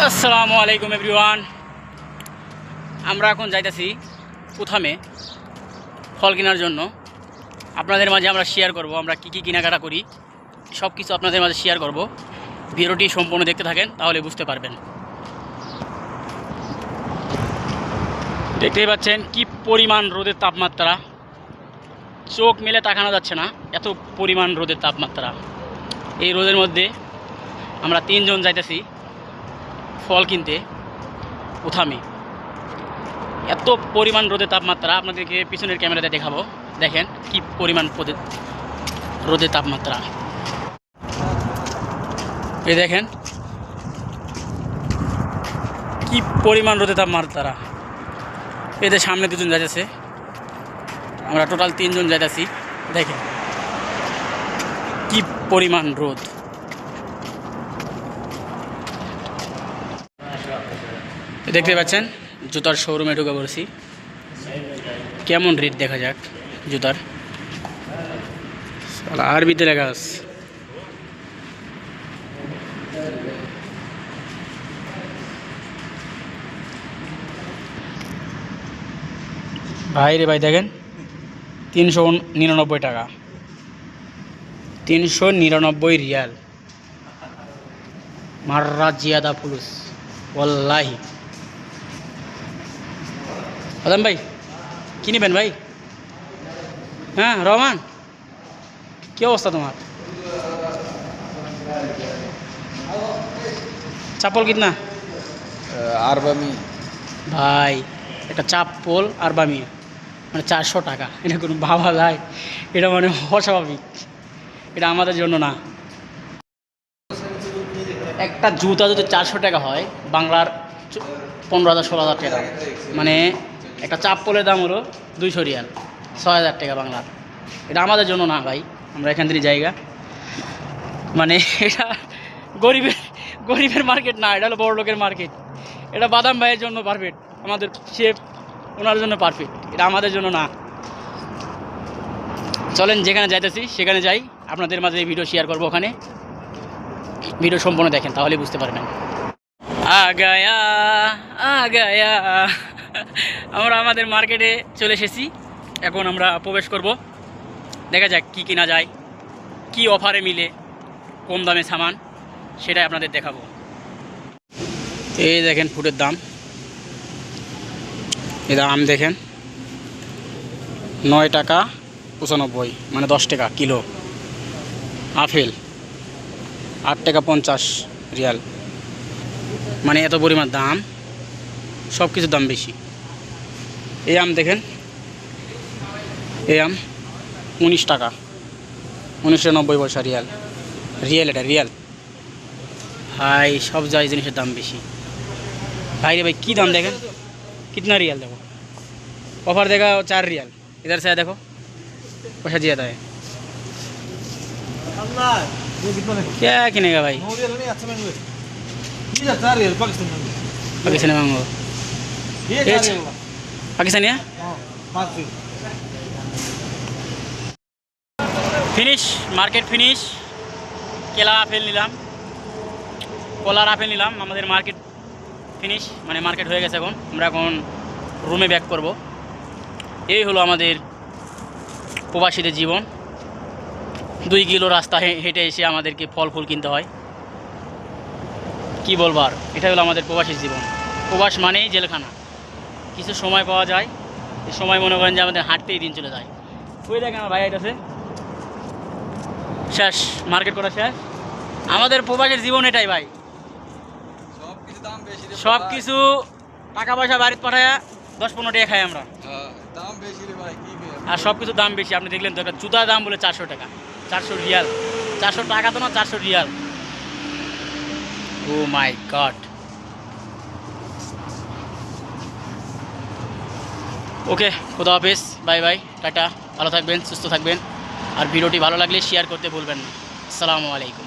আসসালামু আলাইকুম এভরিওয়ান। আমরা এখন যাইতেছি উথামে ফল কেনার জন্য। আপনাদের মাঝে আমরা শেয়ার করব আমরা কি কি কেনাকাটা করি, সব কিছু আপনাদের মাঝে শেয়ার করব। ভিডিওটি সম্পূর্ণ দেখতে থাকেন, তাহলে বুঝতে পারবেন। দেখতেই পাচ্ছেন কি পরিমাণ রোদের তাপমাত্রা, চোখ মেলে তাকানো যাচ্ছে না, এত পরিমাণ রোদের তাপমাত্রা। এই রোদের মধ্যে আমরা তিনজন যাইতেছি ফল কিনতে উথামে। এত পরিমাণ রোদের তাপমাত্রা, আপনাদেরকে পিছনের ক্যামেরাতে দেখাবো। দেখেন কি পরিমাণ রোদের তাপমাত্রা। এই দেখেন কি পরিমাণ রোদের তাপমাত্রা। এদের সামনে দুজন যাইতেছে, আমরা টোটাল তিনজন যাইতেছি। দেখেন কি পরিমাণ রোদ। দেখতে পাচ্ছেন জুতার শোরুমে ঢুকে পড়েছি। কেমন রেট দেখা যাক জুতার। আরবিতে লেখা আছে। ভাই রে ভাই, দেখেন 399 টাকা, 399 রিয়াল। মাররা জিয়াদা ফুলুস ওয়াল্লাহি। আদম ভাই কি নেবেন ভাই? হ্যাঁ রহমান, কি অবস্থা তোমার? চাপল কিতনা? আরবামি ভাই একটা চাপল আরবামি মানে 400 টাকা। এটা কোনো ভাবা যায়? এটা মানে অস্বাভাবিক, এটা আমাদের জন্য না। একটা জুতা যদি 400 টাকা হয়, বাংলার 15,000 16,000 টাকা। মানে একটা চাপ্পলের দাম হলো 200 রিয়াল, 6,000 টাকা বাংলার। এটা আমাদের জন্য না ভাই, আমরা এখান থেকে জায়গা। মানে এটা গরিবের মার্কেট না, এটা হলো বড় লোকের মার্কেট। এটা বাদাম ভাইয়ের জন্য পারফেক্ট, আমাদের শেফ ওনার জন্য পারফেক্ট, এটা আমাদের জন্য না। চলেন যেখানে যাইতেছি সেখানে যাই, আপনাদের মাঝে ভিডিও শেয়ার করবো। ওখানে ভিডিও সম্পূর্ণ দেখেন, তাহলে বুঝতে পারবেন। আগায়া আমরা আমাদের মার্কেটে চলে এসেছি। এখন আমরা প্রবেশ করব, দেখা যাক কি কিনা যায়, কি অফারে মিলে কম দামে সামান, সেটাই আপনাদের দেখাবো। এই দেখেন ফুটের দাম, এই দাম দেখেন 9 টাকা 95, মানে 10 টাকা কিলো। আপেল 8 টাকা 50 রিয়াল, মানে এত পরিমাণ দাম, সব কিছুর দাম বেশি। এই আম দেখেন, এই আম 19 টাকা 1990 পয়সা রিয়াল। এটা রিয়াল ভাই, সব যাই জিনিসের দাম বেশি ভাই রে ভাই। কী দাম দেখেন, কিतना रियल देखो। ऑफर देगा 4 रियल, इधर से देखो पैसा ज़्यादा है। क्या किनेगा भाई? पाकिस्तानी मांगो, पाकिस्तानी है। Finish, market finish. কেলা আপেল নিলাম, কলার আপেল নিলাম। আমাদের মার্কেট ফিনিশ, মানে মার্কেট হয়ে গেছে। এখন আমরা রুমে ব্যাক করব। এই হলো আমাদের প্রবাসীদের জীবন। 2 কিলো রাস্তা হেঁটে এসে আমাদেরকে ফল ফুল কিনতে হয়। কি বলবো আর, এটা হলো আমাদের প্রবাসীর জীবন। প্রবাস মানেই জেলখানা। কিছু সময় পাওয়া যায়, এই সময় মনে করেন যে আমাদের হাঁটতেই দিন চলে যায়। ওই দেখেন আমার ভাই এটাছে শেষ, মার্কেট করা শেষ। আমাদের প্রবাসীর জীবন এটাই ভাই। সব কিছু টাকা পয়সা বাড়িতে পাঠায় 10-15 টাকা খাই আমরা, আর সব কিছু দাম বেশি। আপনি দেখলেন তো, একটা জুতার দাম বলে 400 টাকা, 400 রিয়াল। 400 টাকা তো না, 400 রিয়াল। ও মাই গড। ওকে, খুদা হাফেজ, বাই বাই, টাটা। ভালো থাকবেন, সুস্থ থাকবেন, আর ভিডিওটি ভালো লাগলে শেয়ার করতে ভুলবেন না। আসসালামু আলাইকুম।